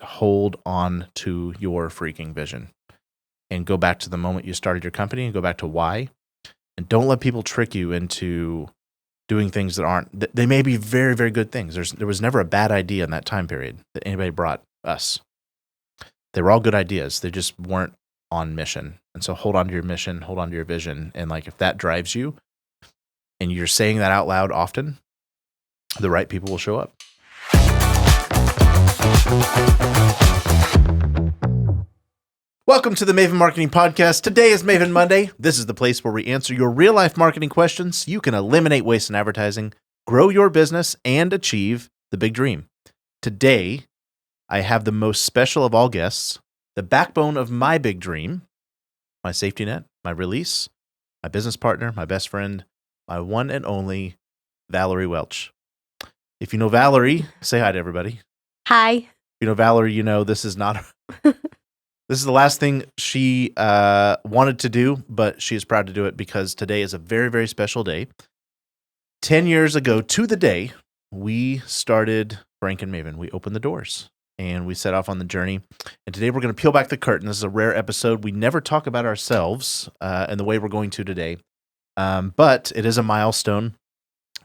hold on to your freaking vision and go back to the moment you started your company and go back to why. And don't let people trick you into doing things that aren't, they may be very, very good things. There was never a bad idea in that time period that anybody brought us. They were all good ideas. They just weren't on mission. And so hold on to your mission, hold on to your vision. And like, if that drives you and you're saying that out loud often, the right people will show up. Welcome to the Maven Marketing Podcast. Today is Maven Monday. This is the place where we answer your real-life marketing questions. You can eliminate waste in advertising, grow your business, and achieve the big dream. Today, I have the most special of all guests, the backbone of my big dream, my safety net, my release, my business partner, my best friend, my one and only Valerie Welch. If you know Valerie, say hi to everybody. Hi. If you know Valerie, you know this is not... This is the last thing she wanted to do, but she is proud to do it because today is a very, very special day. 10 years ago to the day, we started Frank and Maven. We opened the doors and we set off on the journey. And today we're going to peel back the curtain. This is a rare episode. We never talk about ourselves in the way we're going to today, but it is a milestone.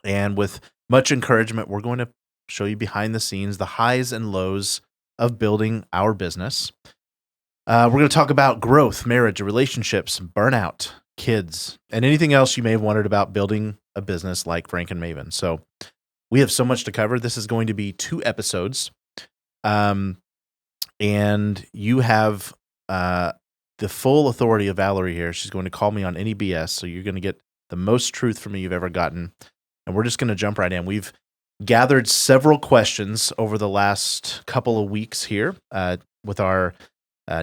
And with much encouragement, we're going to show you behind the scenes, the highs and lows of building our business. We're going to talk about growth, marriage, relationships, burnout, kids, and anything else you may have wondered about building a business like Frank and Maven. So we have so much to cover. This is going to be 2 episodes. And you have the full authority of Valerie here. She's going to call me on any BS. So you're going to get the most truth from me you've ever gotten. And we're just going to jump right in. We've gathered several questions over the last couple of weeks here with our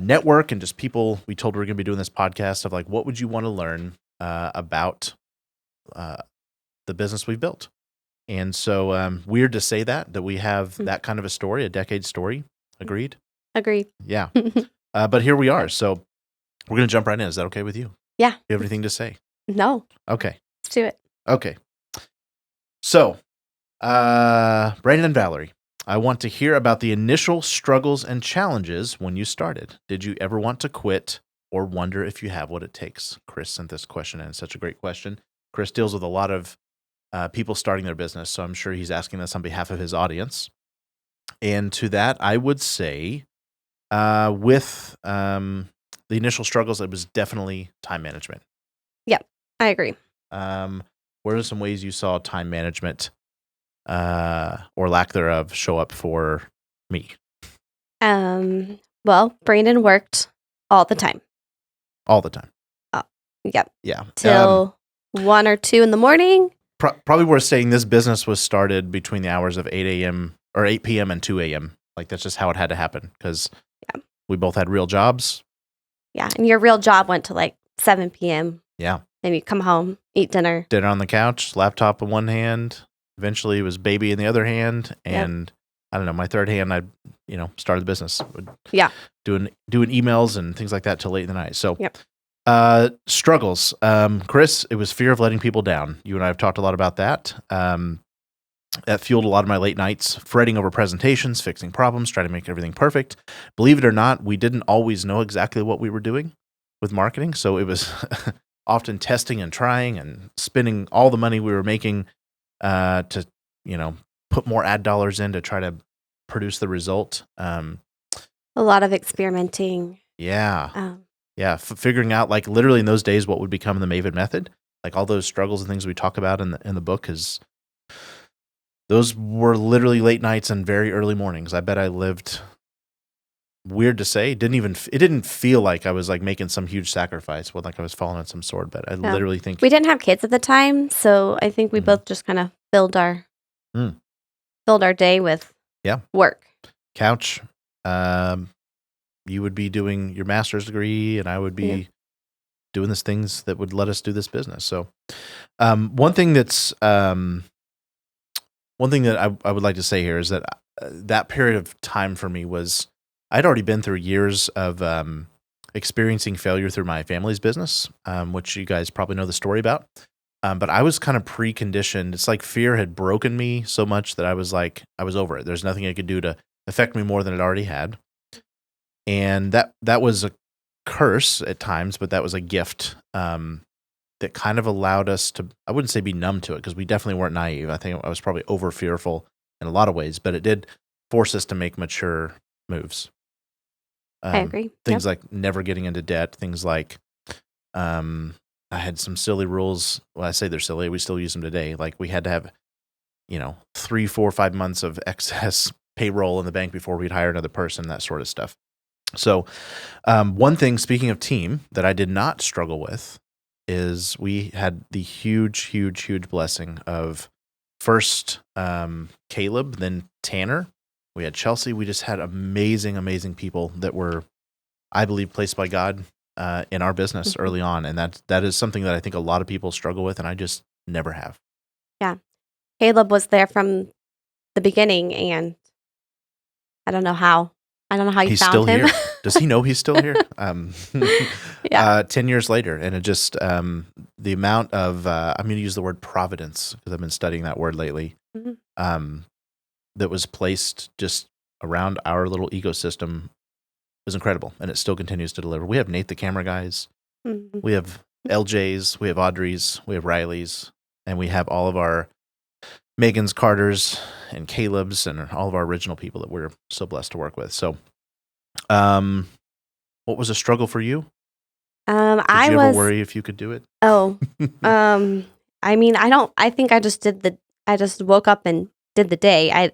network and just people we told we were going to be doing this podcast of like, what would you want to learn about the business we've built? And so weird to say that we have that kind of a story, a decade story. Agreed? Agreed. Yeah. But here we are. So we're going to jump right in. Is that okay with you? Yeah. You have anything to say? No. Okay. Let's do it. Okay. So, Brandon and Valerie, I want to hear about the initial struggles and challenges when you started. Did you ever want to quit or wonder if you have what it takes? Chris sent this question in. It's such a great question. Chris deals with a lot of people starting their business, so I'm sure he's asking this on behalf of his audience. And to that, I would say with the initial struggles, it was definitely time management. Yep, I agree. What are some ways you saw time management or lack thereof show up for me? Well, Brandon worked all the time. All the time. Oh, yep. Yeah. Till 1 or 2 in the morning. Probably worth saying this business was started between the hours of 8 a.m. or 8 p.m. and 2 a.m. Like that's just how it had to happen because we both had real jobs. Yeah. And your real job went to like 7 p.m. Yeah. Then you come home, eat dinner. Dinner on the couch, laptop in one hand. Eventually it was baby in the other hand. And I don't know, my third hand, I started the business. Doing emails and things like that till late in the night. So struggles. Chris, it was fear of letting people down. You and I have talked a lot about that. That fueled a lot of my late nights, fretting over presentations, fixing problems, trying to make everything perfect. Believe it or not, we didn't always know exactly what we were doing with marketing. So it was often testing and trying and spending all the money we were making to, put more ad dollars in to try to produce the result. A lot of experimenting. Yeah. Figuring out like literally in those days what would become the Maven method, like all those struggles and things we talk about in the book is those were literally late nights and very early mornings. I bet I lived, weird to say, it didn't feel like I was like making some huge sacrifice, like I was falling on some sword, but I literally think we didn't have kids at the time, so I think we both just kind of filled our day with work. Couch. You would be doing your master's degree, and I would be doing these things that would let us do this business. So, one thing that I would like to say here is that that period of time for me was I'd already been through years of experiencing failure through my family's business, which you guys probably know the story about. But I was kind of preconditioned. It's like fear had broken me so much that I was over it. There's nothing I could do to affect me more than it already had. And that was a curse at times, but that was a gift that kind of allowed us to, I wouldn't say be numb to it, because we definitely weren't naive. I think I was probably over fearful in a lot of ways, but it did force us to make mature moves. I agree. Things like never getting into debt, things like I had some silly rules. Well, I say they're silly. We still use them today. Like we had to have, 3, 4, 5 months of excess payroll in the bank before we'd hire another person, that sort of stuff. So one thing, speaking of team, that I did not struggle with is we had the huge blessing of first Caleb, then Tanner. We had Chelsea. We just had amazing people that were, I believe, placed by God in our business early on. And that is something that I think a lot of people struggle with, and I just never have. Yeah. Caleb was there from the beginning, and I don't know how. I don't know how you He's found still him. here. Does he know he's still here? Yeah. 10 years later, and it just the amount of I'm going to use the word providence because I've been studying that word lately. That was placed just around our little ecosystem was incredible, and it still continues to deliver. We have Nate the camera guys, we have LJs, we have Audreys, we have Rileys, and we have all of our Megans, Carters, and Caleb's, and all of our original people that we're so blessed to work with. So, what was a struggle for you? Did you ever worry if you could do it? Oh, I mean, I think I just woke up and did the day. I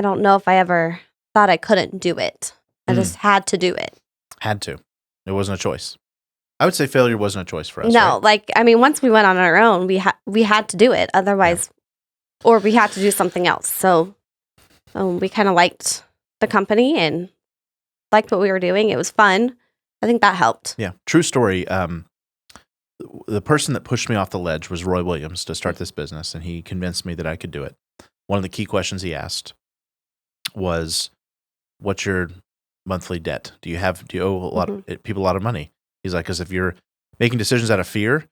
don't know if I ever thought I couldn't do it. I just had to do it. Had to. It wasn't a choice. I would say failure wasn't a choice for us. No, right? once we went on our own, we had to do it. Otherwise, or we had to do something else. So we kind of liked the company and liked what we were doing. It was fun. I think that helped. Yeah. True story. The person that pushed me off the ledge was Roy Williams to start this business, and he convinced me that I could do it. One of the key questions he asked was, what's your monthly debt? Do you owe a lot of people a lot of money? He's like, because if you're making decisions out of fear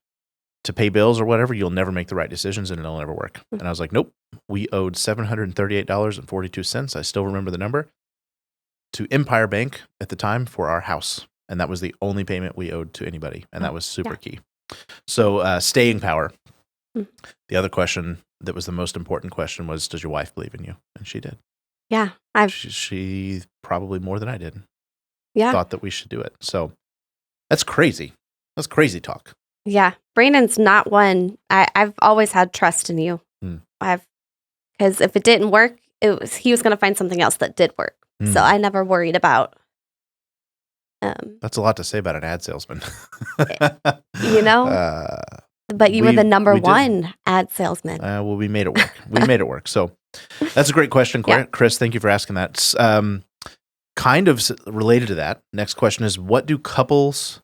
to pay bills or whatever, you'll never make the right decisions and it'll never work. And I was like, nope. We owed $738.42. I still remember the number, to Empire Bank at the time for our house. And that was the only payment we owed to anybody. And that was super key. So staying power. The other question that was the most important question was, does your wife believe in you? And she did. Yeah. She probably more than I did. Yeah. Thought that we should do it. So that's crazy. That's crazy talk. Yeah. Brandon's not one. I've always had trust in you. Because if it didn't work, he was going to find something else that did work. So I never worried about. That's a lot to say about an ad salesman. But you were the number one ad salesman. Well, we made it work. We made it work. So that's a great question, Chris. Thank you for asking that. Kind of related to that, next question is, what do couples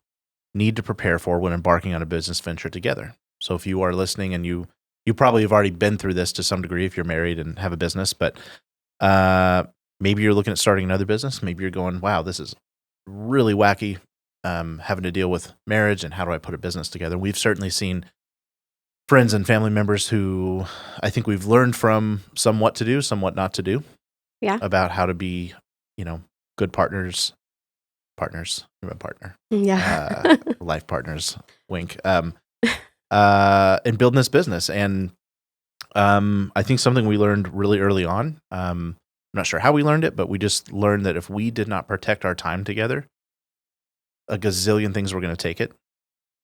need to prepare for when embarking on a business venture together? So if you are listening, and you probably have already been through this to some degree if you're married and have a business, but maybe you're looking at starting another business. Maybe you're going, wow, this is really wacky, having to deal with marriage and how do I put a business together. We've certainly seen friends and family members who I think we've learned from somewhat to do, somewhat not to do. Yeah. About how to be, good partners, you're my partner. Yeah. Life partners, wink. And building this business. And I think something we learned really early on, I'm not sure how we learned it, but we just learned that if we did not protect our time together, a gazillion things were going to take it.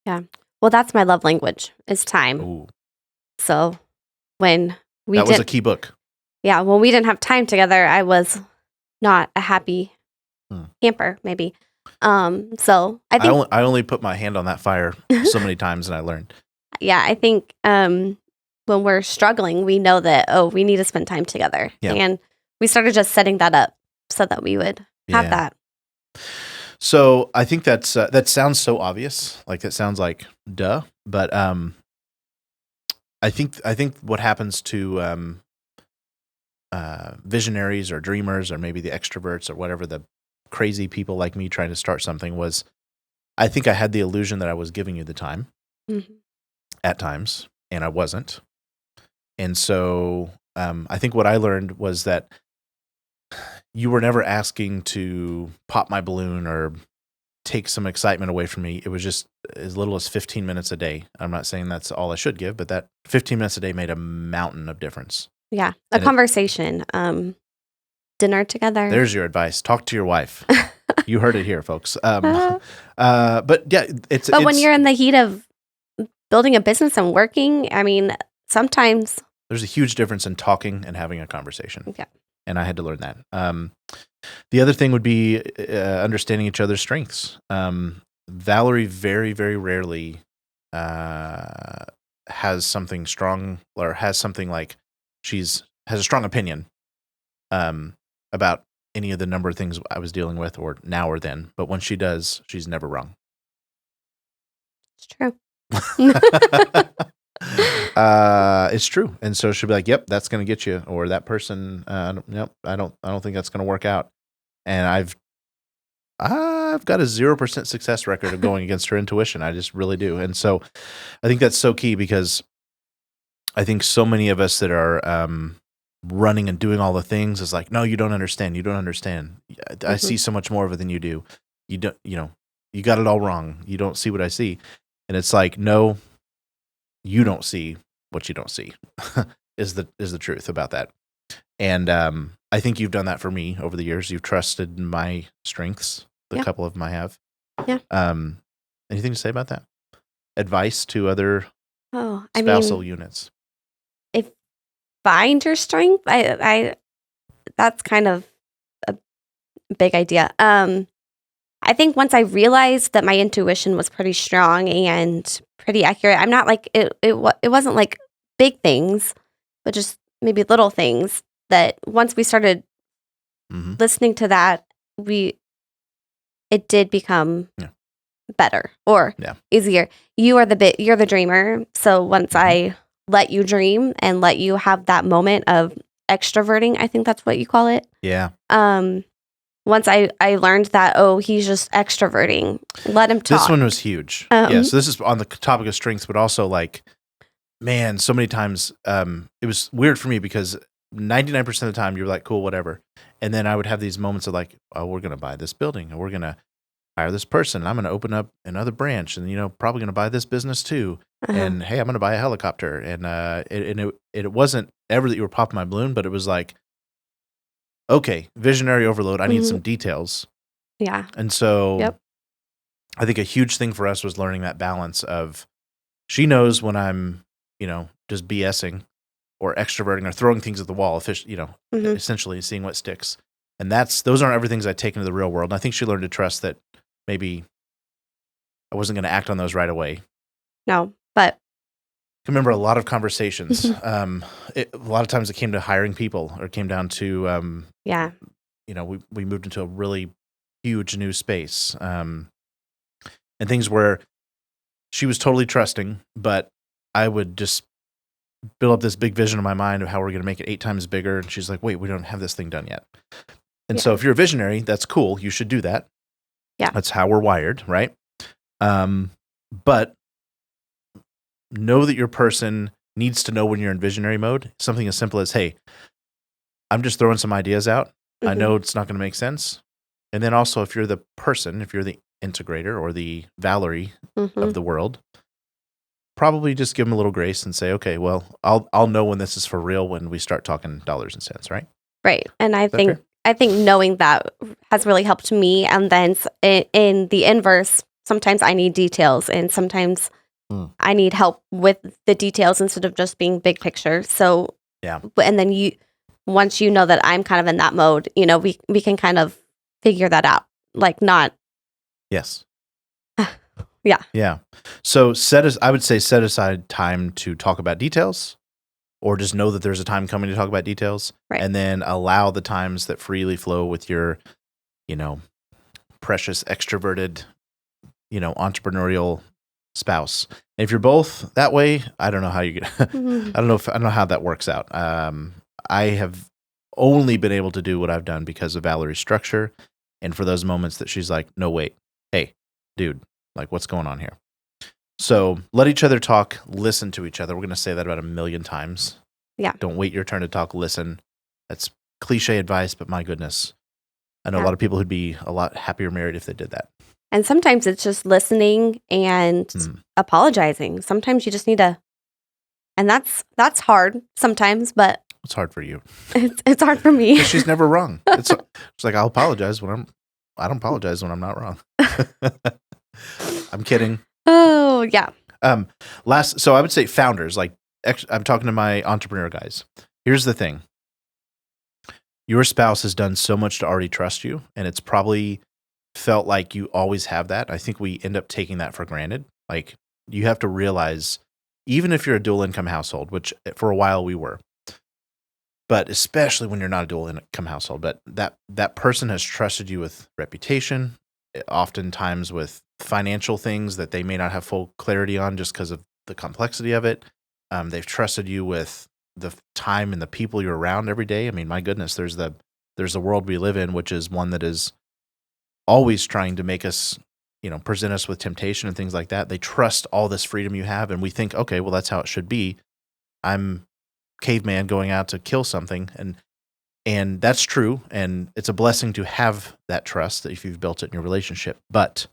Yeah. Well, that's my love language, is time. Ooh. So when that was a key book. Yeah. When we didn't have time together, I was not a happy camper, maybe. So I think I only put my hand on that fire so many times, and I learned. Yeah. I think when we're struggling, we know that, we need to spend time together. Yeah. And we started just setting that up so that we would have that. So I think that sounds so obvious. Like, that sounds like duh. But I think what happens to visionaries or dreamers, or maybe the extroverts, or whatever, the crazy people like me trying to start something, was I think I had the illusion that I was giving you the time at times, and I wasn't. And so I think what I learned was that you were never asking to pop my balloon or take some excitement away from me. It was just as little as 15 minutes a day. I'm not saying that's all I should give, but that 15 minutes a day made a mountain of difference. Yeah. A conversation. Dinner together. There's your advice. Talk to your wife. You heard it here, folks. But yeah, But when you're in the heat of building a business and working, I mean, sometimes there's a huge difference in talking and having a conversation. Yeah. And I had to learn that. The other thing would be understanding each other's strengths. Valerie very, very rarely has something strong or has something like has a strong opinion about any of the number of things I was dealing with or now or then. But when she does, she's never wrong. It's true. It's true. And so she'll be like, yep, that's going to get you. Or that person, nope, I don't think that's going to work out. And I've got a 0% success record of going against her intuition. I just really do. And so I think that's so key because I think so many of us that are running and doing all the things is like, no, you don't understand. You don't understand. I see so much more of it than you do. You don't, you got it all wrong. You don't see what I see. And it's like, no, you don't see what you don't see is the truth about that. And I think you've done that for me over the years. You've trusted my strengths. The couple of them I have. Yeah. Anything to say about that? Advice to other spousal units. If find your strength, I that's kind of a big idea. I think once I realized that my intuition was pretty strong and pretty accurate, I'm not like it wasn't like big things, but just maybe little things that once we started listening to that, it did become better or easier. You're the dreamer. So once I let you dream and let you have that moment of extroverting, I think that's what you call it. Yeah. Once I learned that, he's just extroverting. Let him talk. This one was huge. Yeah. So this is on the topic of strengths, but also like, man, so many times it was weird for me because 99% of the time you're like, cool, whatever. And then I would have these moments of like, oh, we're going to buy this building and we're going to hire this person. I'm going to open up another branch and, probably going to buy this business too. And hey, I'm going to buy a helicopter. And it wasn't ever that you were popping my balloon, but it was like, okay, visionary overload. I need some details. Yeah. And so I think a huge thing for us was learning that balance of she knows when I'm, just BSing or extroverting or throwing things at the wall, essentially seeing what sticks. And those aren't everything I take into the real world. And I think she learned to trust that maybe I wasn't going to act on those right away. No, but I remember a lot of conversations. A lot of times it came to hiring people or it came down to, we moved into a really huge new space. And things where she was totally trusting, but I would just build up this big vision in my mind of how we're going to make it 8 times bigger. And she's like, wait, we don't have this thing done yet. And so if you're a visionary, that's cool. You should do that. Yeah. That's how we're wired, right? But know that your person needs to know when you're in visionary mode. Something as simple as, hey, I'm just throwing some ideas out. I know it's not going to make sense. And then also if you're the person, if you're the integrator or the Valerie of the world, probably just give them a little grace and say, okay, well, I'll know when this is for real when we start talking dollars and cents, right? Right. And I think knowing that has really helped me. And then in the inverse, sometimes I need details and sometimes I need help with the details instead of just being big picture. So, and then once you know that I'm kind of in that mode, we can kind of figure that out. Like not. Yes. Yeah. Yeah. So I would say set aside time to talk about details or just know that there's a time coming to talk about details. Right. And then allow the times that freely flow with your, precious extroverted, entrepreneurial spouse. And if you're both that way, I don't know how you get, I don't know how that works out. I have only been able to do what I've done because of Valerie's structure. And for those moments that she's like, no, wait, hey, dude, like what's going on here? So let each other talk, listen to each other. We're going to say that about 1 million times. Yeah. Don't wait your turn to talk, listen. That's cliche advice, but my goodness. I know a lot of people who'd be a lot happier married if they did that. And sometimes it's just listening and apologizing. Sometimes you just need to, and that's hard sometimes, but it's hard for you. It's hard for me. She's never wrong. It's like I'll apologize I don't apologize when I'm not wrong. I'm kidding. Oh yeah. So I would say founders, like I'm talking to my entrepreneur guys. Here's the thing. Your spouse has done so much to already trust you, and it's probably felt like you always have that. I think we end up taking that for granted. Like you have to realize, even if you're a dual income household, which for a while we were, but especially when you're not a dual income household, but that person has trusted you with reputation, oftentimes with financial things that they may not have full clarity on just because of the complexity of it. They've trusted you with the time and the people you're around every day. I mean, my goodness, there's the world we live in, which is one that is always trying to make us, present us with temptation and things like that. They trust all this freedom you have, and we think, okay, well, that's how it should be. I'm caveman going out to kill something, and that's true, and it's a blessing to have that trust if you've built it in your relationship. But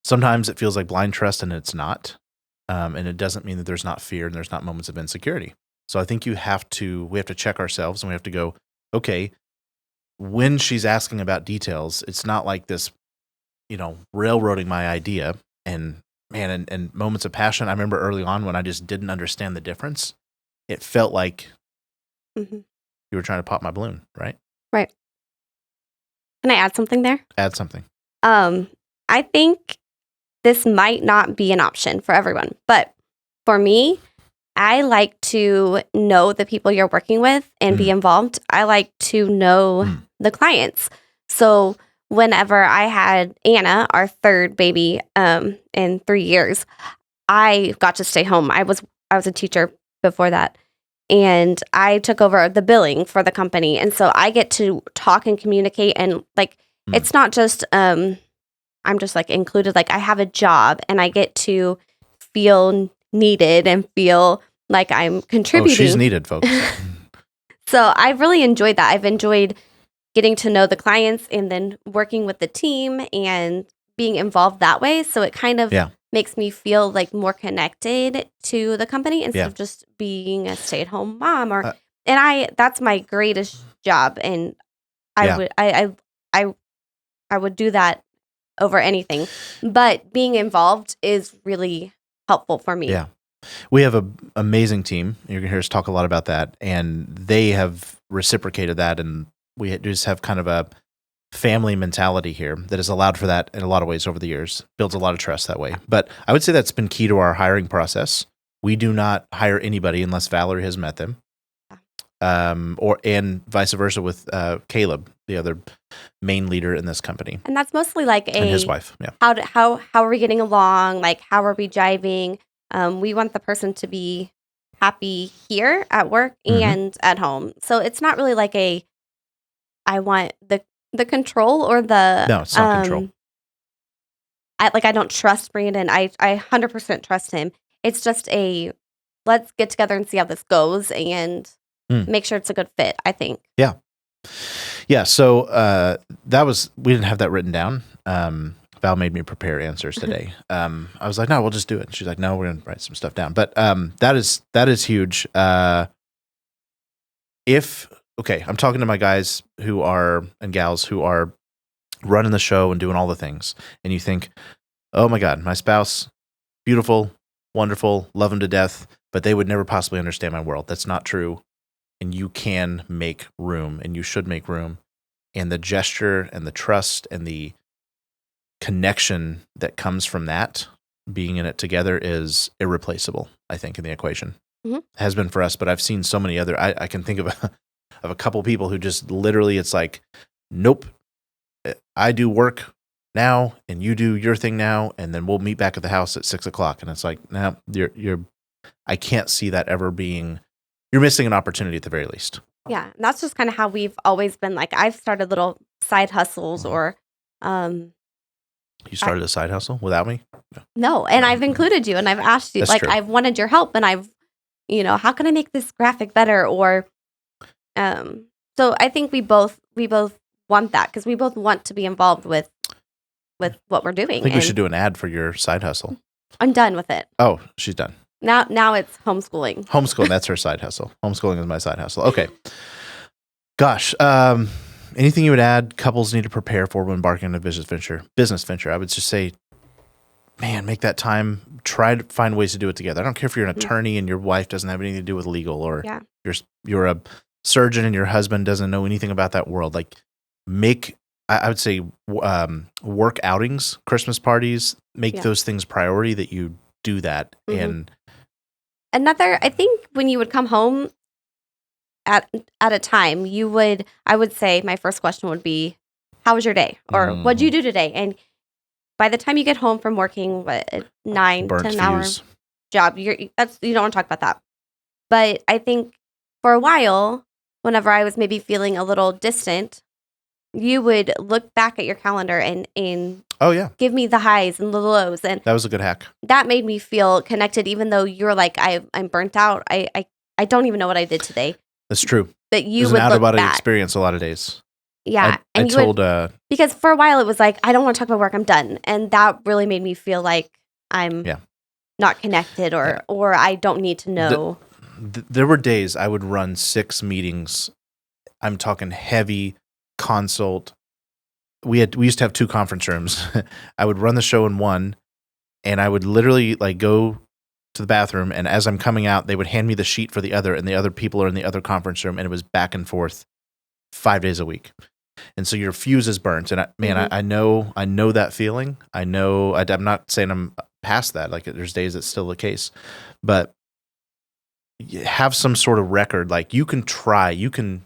sometimes it feels like blind trust, and it's not. And it doesn't mean that there's not fear and there's not moments of insecurity. So I think we have to check ourselves, and we have to go, okay, when she's asking about details, it's not like this, railroading my idea. And man, and moments of passion, I remember early on when I just didn't understand the difference, it felt like you were trying to pop my balloon, right? Right. Can I add something there? Add something. I think this might not be an option for everyone, but for me, I like to know the people you're working with and be involved. I like to know the clients. So whenever I had Anna, our third baby, in 3 years, I got to stay home. I was a teacher before that, and I took over the billing for the company. And so I get to talk and communicate, and it's not just I'm just included. I have a job, and I get to feel needed and feel like I'm contributing. Oh, she's needed, folks. So I've really enjoyed that. I've enjoyed getting to know the clients and then working with the team and being involved that way. So it kind of makes me feel more connected to the company instead of just being a stay-at-home mom. That's my greatest job, and I would do that over anything. But being involved is really helpful for me. Yeah. We have an amazing team. You're going to hear us talk a lot about that. And they have reciprocated that. And we just have kind of a family mentality here that has allowed for that in a lot of ways over the years. Builds a lot of trust that way. But I would say that's been key to our hiring process. We do not hire anybody unless Valerie has met them. And vice versa with Caleb, the other main leader in this company, and that's mostly and his wife. Yeah. How are we getting along? How are we jiving? We want the person to be happy here at work and at home. So it's not really I want the control or the no, it's not control. I don't trust Brandon. I 100% trust him. It's just let's get together and see how this goes and make sure it's a good fit, I think. Yeah. Yeah. So we didn't have that written down. Val made me prepare answers today. I was like, no, we'll just do it. She's like, no, we're going to write some stuff down. But that is huge. I'm talking to my guys and gals who are running the show and doing all the things. And you think, oh my God, my spouse, beautiful, wonderful, love him to death, but they would never possibly understand my world. That's not true. And you can make room, and you should make room. And the gesture and the trust and the connection that comes from that, being in it together, is irreplaceable, I think, in the equation. Has been for us, but I've seen so many other, I can think of a couple people who just literally, it's like, nope, I do work now and you do your thing now, and then we'll meet back at the house at 6:00. And it's like, no, I can't see that ever being, you're missing an opportunity at the very least. Yeah. And that's just kind of how we've always been. I've started little side hustles or, You started a side hustle without me? No. And I've included you and I've asked you, That's true. I've wanted your help, and I've, how can I make this graphic better? Or, So I think we both want that because we both want to be involved with what we're doing. I think we should do an ad for your side hustle. I'm done with it. Oh, she's done. Now it's homeschooling. Homeschooling, that's her side hustle. Homeschooling is my side hustle. Okay. Gosh, anything you would add couples need to prepare for when embarking on a business venture? I would just say, man, make that time. Try to find ways to do it together. I don't care if you're an attorney and your wife doesn't have anything to do with legal, or you're a surgeon and your husband doesn't know anything about that world. Like, I would say work outings, Christmas parties, make those things priority, that you do that. And another, I think when you would come home at a time, I would say my first question would be, how was your day? Or what'd you do today? And by the time you get home from working, 9-10 hours job, you don't want to talk about that. But I think for a while, whenever I was maybe feeling a little distant, you would look back at your calendar and give me the highs and the lows, and that was a good hack. That made me feel connected, even though you're like, I'm burnt out. I don't even know what I did today. That's true. But you would would an look out-of-body back. experience a lot of days. Yeah, I told because for a while it was like, I don't want to talk about work. I'm done, and that really made me feel like I'm not connected, or I don't need to know. There were days I would run 6 meetings. I'm talking heavy consult. We used to have 2 conference rooms. I would run the show in one, and I would literally like go to the bathroom, and as I'm coming out, they would hand me the sheet for the other, and the other people are in the other conference room, and it was back and forth 5 days a week. And so your fuse is burnt. And I know that feeling. I know, I'm not saying I'm past that. Like, there's days it's still the case, but have some sort of record. Like, you can try, you can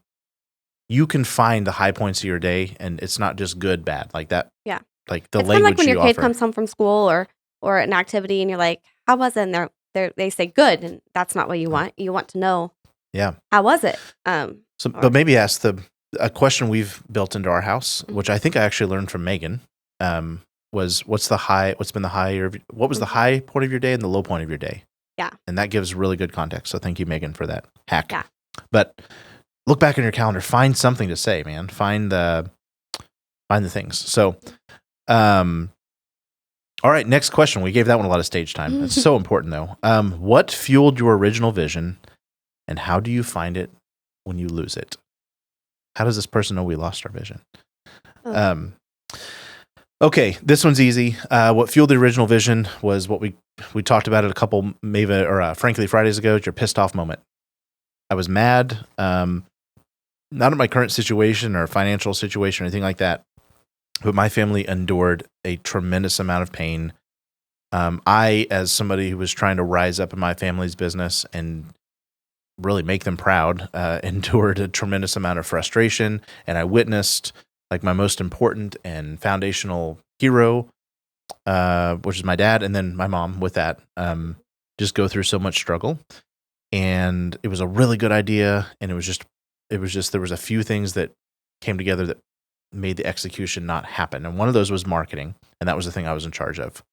find the high points of your day, and it's not just good, bad like that. Yeah. Like the it's language like when your kid offer. comes home from school or an activity, and you're like, how was it? And they say good. And that's not what you want. You want to know. Yeah. How was it? But maybe ask a question we've built into our house, which I think I actually learned from Megan, was what was the high point of your day and the low point of your day? Yeah. And that gives really good context. So thank you, Megan, for that hack. Yeah. But look back in your calendar, find something to say, man. Find the things. So, all right, next question. We gave that one a lot of stage time. It's so important, though. What fueled your original vision, and how do you find it when you lose it? How does this person know we lost our vision? Okay, this one's easy. What fueled the original vision was what we talked about it a couple Maven or Frankly Fridays ago. It's your pissed off moment. I was mad, not at my current situation or financial situation or anything like that, but my family endured a tremendous amount of pain. I, as somebody who was trying to rise up in my family's business and really make them proud, endured a tremendous amount of frustration, and I witnessed like my most important and foundational hero, which is my dad, and then my mom with that, just go through so much struggle. And it was a really good idea, and it was just there was a few things that came together that made the execution not happen. And one of those was marketing, and that was the thing I was in charge of.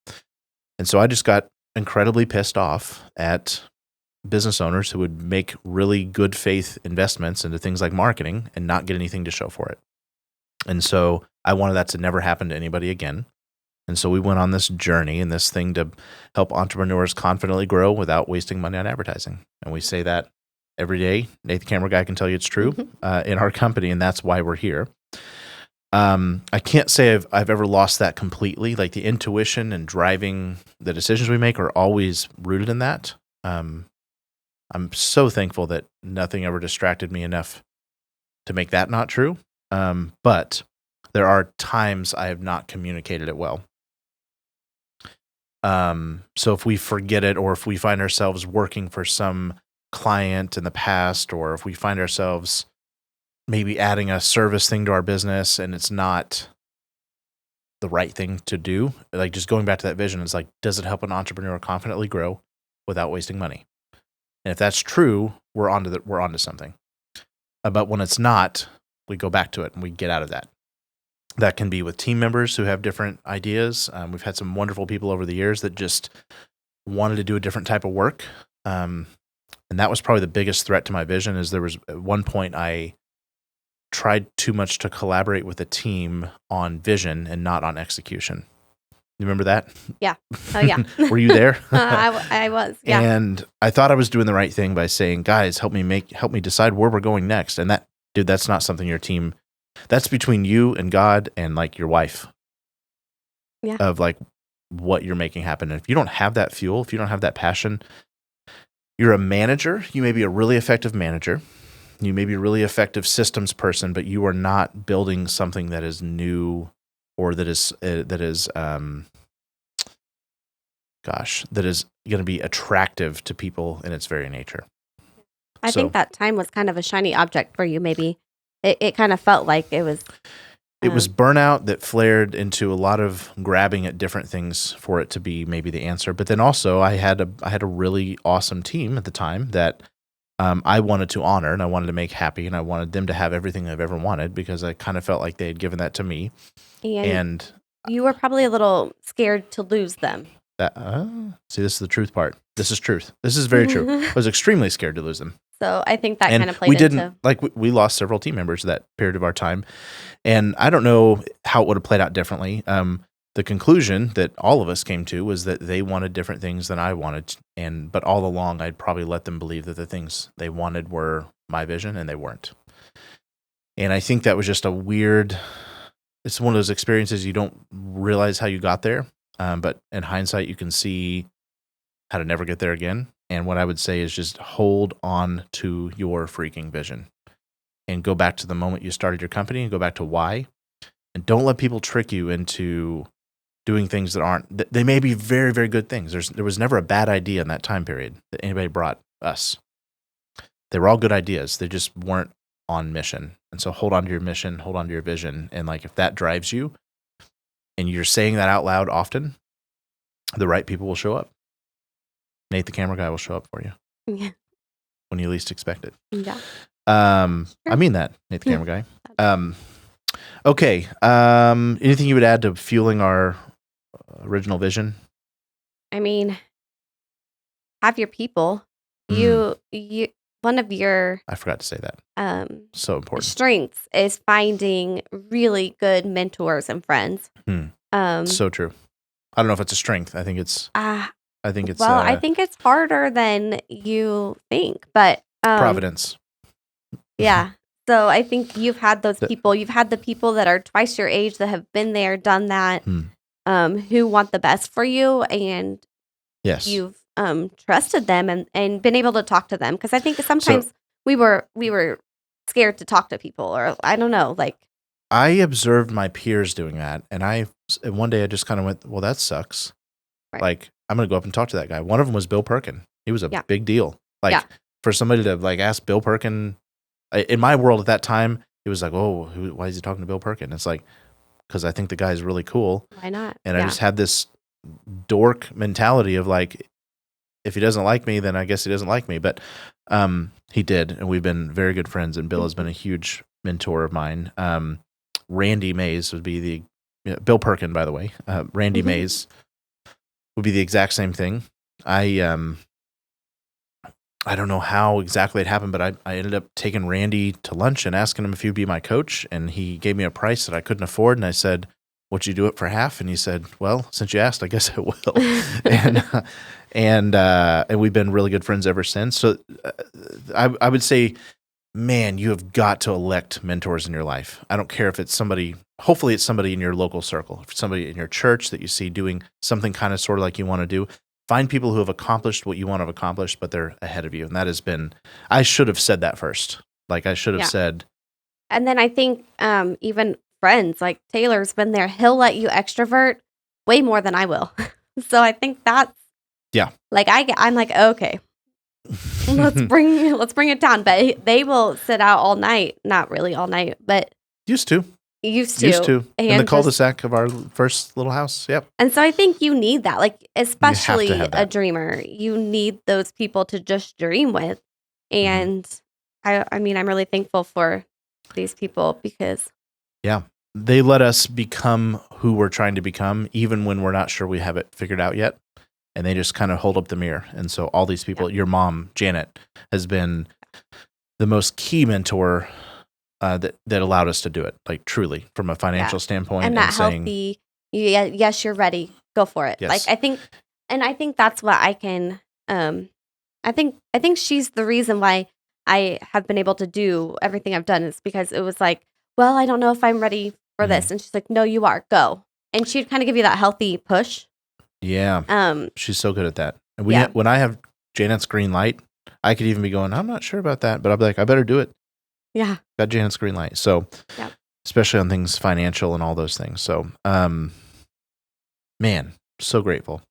And so I just got incredibly pissed off at business owners who would make really good faith investments into things like marketing and not get anything to show for it. And so I wanted that to never happen to anybody again. And so we went on this journey and this thing to help entrepreneurs confidently grow without wasting money on advertising. And we say that every day. Nate, the camera guy, can tell you it's true in our company, and that's why we're here. I can't say I've ever lost that completely. Like, the intuition and driving the decisions we make are always rooted in that. I'm so thankful that nothing ever distracted me enough to make that not true. But there are times I have not communicated it well. So if we forget it, or if we find ourselves working for some client in the past, or if we find ourselves maybe adding a service thing to our business and it's not the right thing to do, like, just going back to that vision, it's like, does it help an entrepreneur confidently grow without wasting money? And if that's true, we're onto something. But when it's not, we go back to it and we get out of that. That can be with team members who have different ideas. We've had some wonderful people over the years that just wanted to do a different type of work. And that was probably the biggest threat to my vision. Is there was at one point I tried too much to collaborate with a team on vision and not on execution. You remember that? Yeah. Oh, yeah. Were you there? I was. Yeah. And I thought I was doing the right thing by saying, guys, help me decide where we're going next. And that's not something your team, that's between you and God and like your wife. Yeah. Of like what you're making happen. And if you don't have that fuel, if you don't have that passion, you're a manager. You may be a really effective manager. You may be a really effective systems person, but you are not building something that is new or that is going to be attractive to people in its very nature. I think that time was kind of a shiny object for you. Maybe it kind of felt like it was. It was burnout that flared into a lot of grabbing at different things for it to be maybe the answer. But then also I had a really awesome team at the time that I wanted to honor and I wanted to make happy, and I wanted them to have everything they've ever wanted because I kind of felt like they had given that to me. And you were probably a little scared to lose them. See, this is the truth part. This is truth. This is very true. I was extremely scared to lose them. So I think that kind of played we into... didn't, like we lost several team members that period of our time. And I don't know how it would have played out differently. The conclusion that all of us came to was that they wanted different things than I wanted. But all along, I'd probably let them believe that the things they wanted were my vision, and they weren't. And I think that was just it's one of those experiences you don't realize how you got there. But in hindsight, you can see how to never get there again. And what I would say is just hold on to your freaking vision and go back to the moment you started your company and go back to why. And don't let people trick you into doing things that aren't, they may be very, very good things. There was never a bad idea in that time period that anybody brought us. They were all good ideas. They just weren't on mission. And so hold on to your mission, hold on to your vision. And like, if that drives you and you're saying that out loud often, the right people will show up. Nate, the camera guy, will show up for you. Yeah. When you least expect it. Yeah. I mean that, Nate, the camera guy. Okay. Anything you would add to fueling our original vision? I mean, have your people. You one of your I forgot to say that. So important. Strengths is finding really good mentors and friends. So true. I don't know if it's a strength. I think it's I think it's harder than you think, but providence. Yeah. So I think you've had those people. You've had the people that are twice your age that have been there, done that, who want the best for you, and you've trusted them and been able to talk to them. Because I think sometimes we were scared to talk to people, or I don't know, like. I observed my peers doing that, and one day I just kind of went, well, that sucks. Right. Like, I'm going to go up and talk to that guy. One of them was Bill Perkin. He was a big deal. Like, for somebody to like ask Bill Perkin, in my world at that time, it was like, oh, why is he talking to Bill Perkin? It's like, because I think the guy's really cool. Why not? And I just had this dork mentality of like, if he doesn't like me, then I guess he doesn't like me. But he did, and we've been very good friends, and Bill has been a huge mentor of mine. Randy Mays would be Bill Perkin, by the way. Randy Mays would be the exact same thing. I don't know how exactly it happened, but I ended up taking Randy to lunch and asking him if he'd be my coach, and he gave me a price that I couldn't afford, and I said, would you do it for half? And he said, well, since you asked, I guess I will. and we've been really good friends ever since. So I would say, man, you have got to elect mentors in your life. I don't care if it's somebody, hopefully it's somebody in your local circle, if it's somebody in your church that you see doing something kind of sort of like you want to do. Find people who have accomplished what you want to have accomplished, but they're ahead of you. And that has been, I should have said that first. Like I should have said. And then I think even friends, like Taylor's been there. He'll let you extrovert way more than I will. So I think that's, like I'm like, okay, let's bring it down. But they will sit out all night. Not really all night, but used to. And in the cul-de-sac of our first little house. Yep. And so I think you need that, like especially a dreamer. You need those people to just dream with. And I mean, I'm really thankful for these people because they let us become who we're trying to become, even when we're not sure we have it figured out yet. And they just kind of hold up the mirror. And so all these people, your mom, Janet, has been the most key mentor that allowed us to do it, like truly from a financial standpoint, and that saying, healthy. Yes, you're ready. Go for it. Yes. Like I think that's what I can. I think she's the reason why I have been able to do everything I've done is because it was like, well, I don't know if I'm ready for this, and she's like, no, you are. Go, and she'd kind of give you that healthy push. Yeah. She's so good at that. And when I have Janet's green light, I could even be going, I'm not sure about that, but I'll be like, I better do it. Yeah. Got Janet's green light. So, especially on things financial and all those things. So, man, so grateful.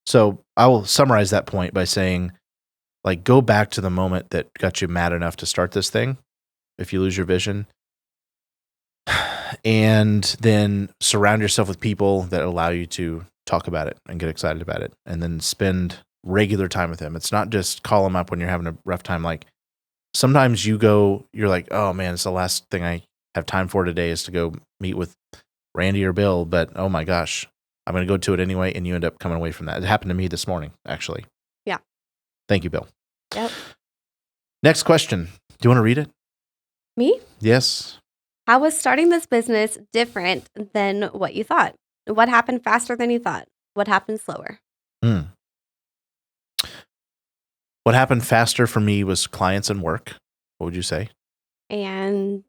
So I will summarize that point by saying, like, go back to the moment that got you mad enough to start this thing. If you lose your vision, and then surround yourself with people that allow you to talk about it and get excited about it, and then spend regular time with them. It's not just call them up when you're having a rough time. Like sometimes you're like, oh man, it's the last thing I have time for today is to go meet with Randy or Bill, but oh my gosh, I'm going to go to it anyway. And you end up coming away from that. It happened to me this morning, actually. Yeah. Thank you, Bill. Yep. Next question. Do you want to read it? Me? Yes. How was starting this business different than what you thought? What happened faster than you thought? What happened slower? What happened faster for me was clients and work. What would you say? And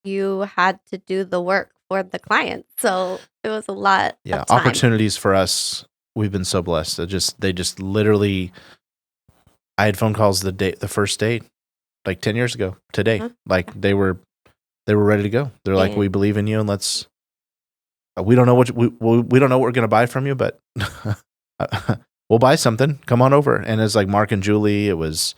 you had to do the work for the client. So it was a lot of time. Opportunities for us. We've been so blessed. They just literally, I had phone calls the first day, like 10 years ago today. Uh-huh. Like they were ready to go. They're like, we believe in you and we don't know what we don't know what we're going to buy from you, but we'll buy something. Come on over. And it's like Mark and Julie. It was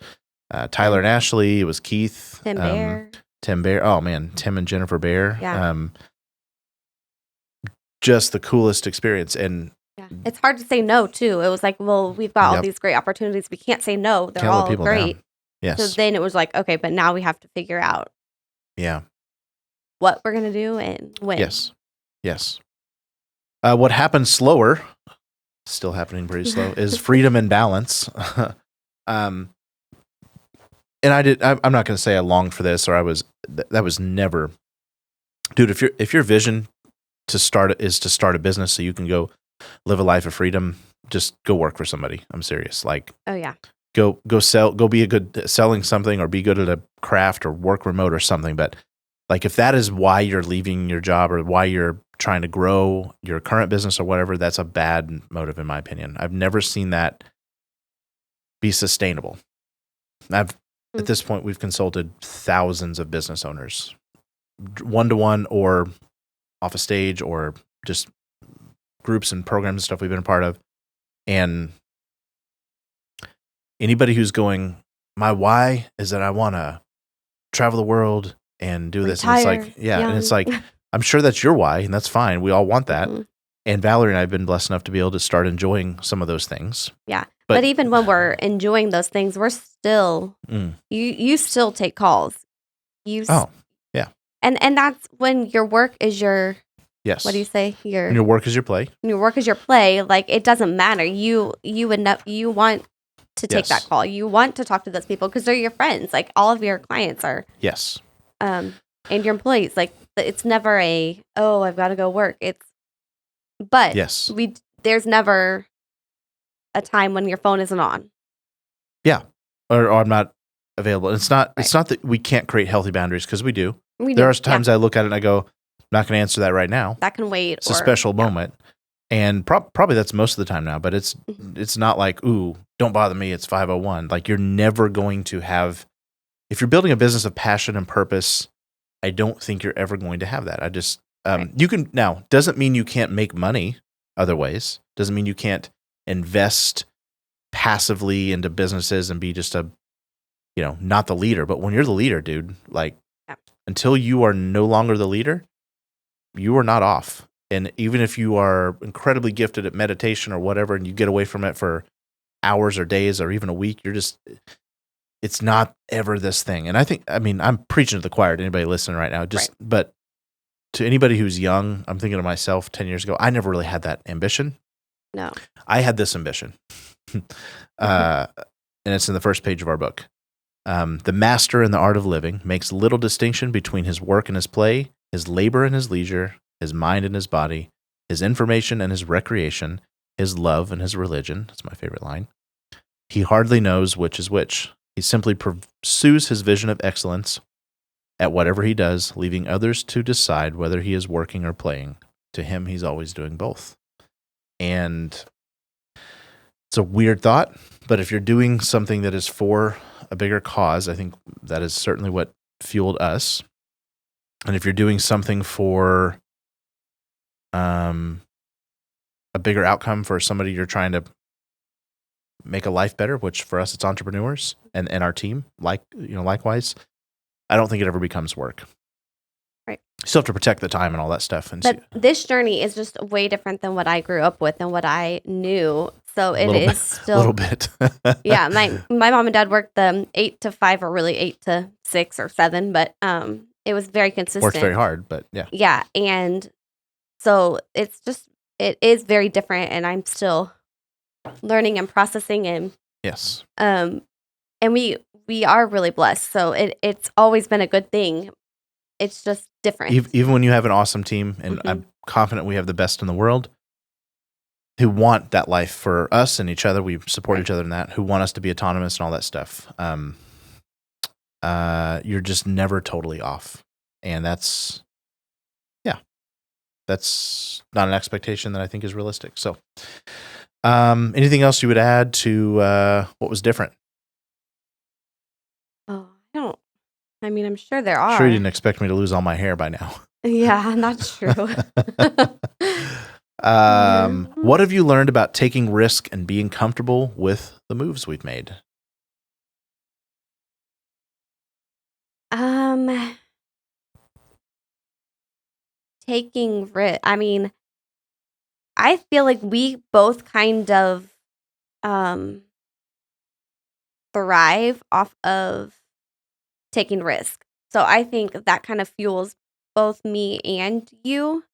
Tyler and Ashley. It was Keith. Tim Bear. Oh man, Tim and Jennifer Bear. Yeah. Just the coolest experience. And it's hard to say no too. It was like, well, we've got all these great opportunities. We can't say no. They're all great. Down. Yes. So then it was like, okay, but now we have to figure out what we're going to do and when. Yes. What happened slower, still happening pretty slow, is freedom and balance. And I'm not going to say I longed for this or that was never, dude, if your vision is to start a business so you can go live a life of freedom, just go work for somebody. I'm serious. Like, oh yeah. Go be a good selling something or be good at a craft or work remote or something. But like, if that is why you're leaving your job or why you're trying to grow your current business or whatever, that's a bad motive in my opinion. I've never seen that be sustainable. At this point, we've consulted thousands of business owners, one-to-one or off a stage or just groups and programs and stuff we've been a part of. And anybody who's going, my why is that I want to travel the world and do this. And it's like, and it's like, I'm sure that's your why, and that's fine. We all want that. Mm-hmm. And Valerie and I have been blessed enough to be able to start enjoying some of those things. Yeah. But even when we're enjoying those things, we're still, you still take calls. Yeah. And that's when your work is your, yes. What do you say? When your work is your play. When your work is your play, like it doesn't matter. You want to take that call. You want to talk to those people because they're your friends. Like all of your clients are. Yes. And your employees. Like it's never I've got to go work. But there's never a time when your phone isn't on. Yeah. Or I'm not available. It's not that we can't create healthy boundaries because we do. There are times I look at it and I go, I'm not going to answer that right now. That can wait. It's a special moment. And probably that's most of the time now, but it's not like, ooh, don't bother me. It's 5:01. Like you're never going to have, if you're building a business of passion and purpose, I don't think you're ever going to have that. I just, you can now, doesn't mean you can't make money other ways. Doesn't mean you can't invest passively into businesses and be just not the leader. But when you're the leader, dude, like until you are no longer the leader, you are not off. And even if you are incredibly gifted at meditation or whatever, and you get away from it for hours or days or even a week, it's not ever this thing. And I'm preaching to the choir to anybody listening right now, but to anybody who's young, I'm thinking of myself 10 years ago, I never really had that ambition. No. I had this ambition. And it's in the first page of our book. The master in the art of living makes little distinction between his work and his play, his labor and his leisure, his mind and his body, his information and his recreation, his love and his religion. That's my favorite line. He hardly knows which is which. He simply pursues his vision of excellence at whatever he does, leaving others to decide whether he is working or playing. To him, he's always doing both. And it's a weird thought, but if you're doing something that is for a bigger cause, I think that is certainly what fueled us. And if you're doing something for a bigger outcome for somebody you're trying to make a life better, which for us it's entrepreneurs and our team, likewise, I don't think it ever becomes work. Right. You still have to protect the time and all that stuff. And But this journey is just way different than what I grew up with and what I knew. So it is still a little bit. Yeah, my mom and dad worked the 8 to 5 or really 8 to 6 or 7, but it was very consistent. Worked very hard, but yeah. Yeah, and so it is very different, and I'm still learning and processing, and yes. And we are really blessed. So it's always been a good thing. It's just different. Even when you have an awesome team, and I'm confident we have the best in the world, who want that life for us and each other. We support each other in that, who want us to be autonomous and all that stuff. You're just never totally off. And that's not an expectation that I think is realistic. So anything else you would add to what was different? Oh, I'm sure there are. I'm sure you didn't expect me to lose all my hair by now. Yeah, not true. What have you learned about taking risk and being comfortable with the moves we've made? Taking risk. I feel like we both kind of thrive off of taking risk. So I think that kind of fuels both me and you.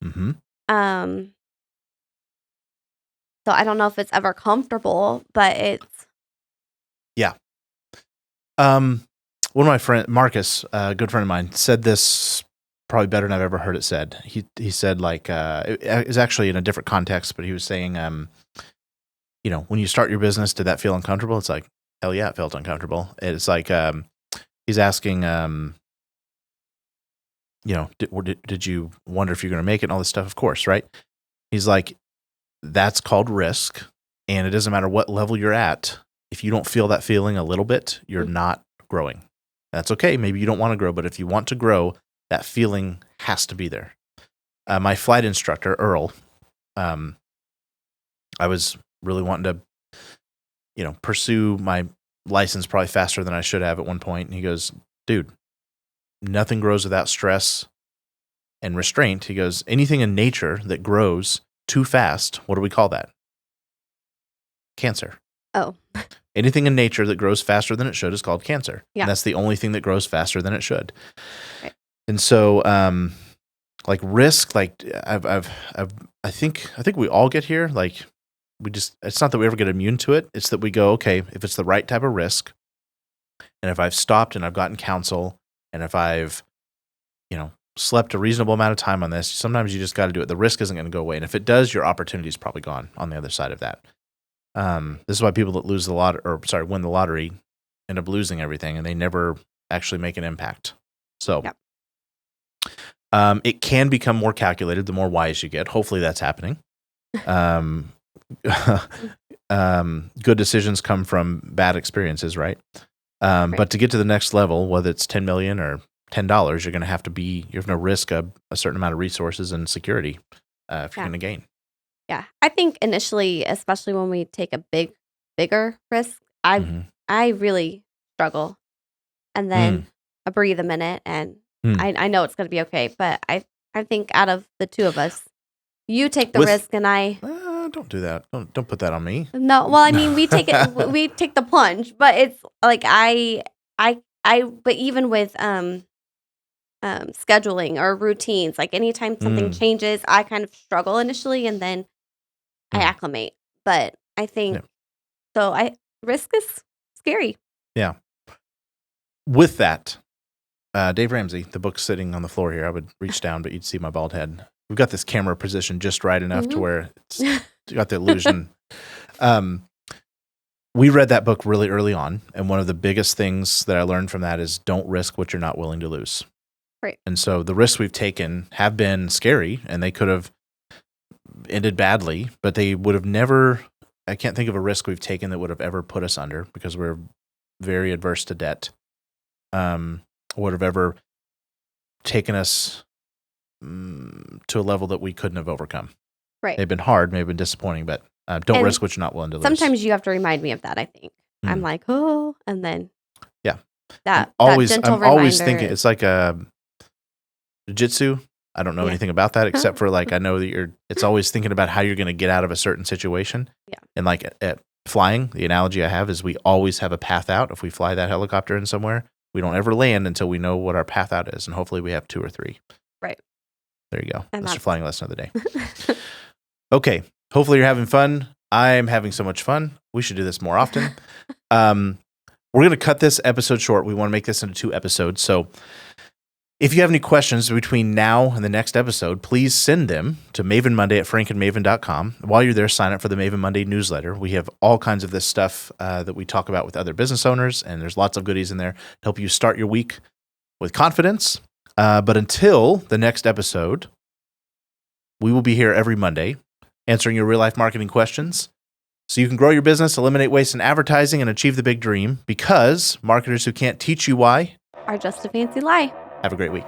Mm-hmm. So I don't know if it's ever comfortable, but it's... Yeah. One of my friends, Marcus, a good friend of mine, said this probably better than I've ever heard it said. He said, like, it was actually in a different context, but he was saying, when you start your business, did that feel uncomfortable? It's like, hell yeah, it felt uncomfortable. It's like, he's asking, did you wonder if you're going to make it and all this stuff? Of course, right? He's like, that's called risk. And it doesn't matter what level you're at. If you don't feel that feeling a little bit, you're not growing. That's okay. Maybe you don't want to grow, but if you want to grow, that feeling has to be there. My flight instructor, Earl, I was really wanting to, pursue my license probably faster than I should have at one point. And he goes, dude, nothing grows without stress and restraint. He goes, anything in nature that grows too fast, what do we call that? Cancer. Oh. Anything in nature that grows faster than it should is called cancer. Yeah. And that's the only thing that grows faster than it should. Right. And so, like risk, like I think we all get here. Like it's not that we ever get immune to it. It's that we go, okay, if it's the right type of risk, and if I've stopped and I've gotten counsel, and if I've, slept a reasonable amount of time on this, sometimes you just got to do it. The risk isn't going to go away. And if it does, your opportunity is probably gone on the other side of that. This is why people that win the lottery end up losing everything, and they never actually make an impact. So yep. It can become more calculated the more wise you get. Hopefully that's happening. Good decisions come from bad experiences, right? Right. But to get to the next level, whether it's 10 million or $10, you're going to have to risk a certain amount of resources and security if you're going to gain. Yeah, I think initially, especially when we take a bigger risk, I really struggle, and then I breathe a minute, and I know it's going to be okay. But I think out of the two of us, you take the risk, and I don't do that. Don't put that on me. No, well, we take it. We take the plunge, but it's like But even with scheduling or routines, like anytime something changes, I kind of struggle initially, and then I acclimate. But I think so. Risk is scary. Yeah. with that, Dave Ramsey, the book's sitting on the floor here. I would reach down, but you'd see my bald head. We've got this camera positioned just right enough to where it's got the illusion. We read that book really early on, and one of the biggest things that I learned from that is don't risk what you're not willing to lose. Right. And so the risks we've taken have been scary, and they could have ended badly, but they would have never, I can't think of a risk we've taken that would have ever put us under because we're very adverse to debt. Would have ever taken us to a level that we couldn't have overcome. Right. They've been hard, maybe been disappointing, but don't risk what you're not willing to lose. Sometimes you have to remind me of that, I think. I'm like, oh, and then I'm always thinking it's like a jiu-jitsu. I don't know anything about that except for like I know that it's always thinking about how you're going to get out of a certain situation. Yeah. And like at flying, the analogy I have is we always have a path out. If we fly that helicopter in somewhere, we don't ever land until we know what our path out is, and hopefully we have 2 or 3. Right. There you go. That's your flying lesson of the day. Okay. Hopefully you're having fun. I'm having so much fun. We should do this more often. We're going to cut this episode short. We want to make this into 2 episodes. So if you have any questions between now and the next episode, please send them to mavenmonday@frankandmaven.com. While you're there, sign up for the Maven Monday newsletter. We have all kinds of this stuff that we talk about with other business owners, and there's lots of goodies in there to help you start your week with confidence. But until the next episode, we will be here every Monday answering your real-life marketing questions so you can grow your business, eliminate waste in advertising, and achieve the big dream, because marketers who can't teach you why are just a fancy lie. Have a great week.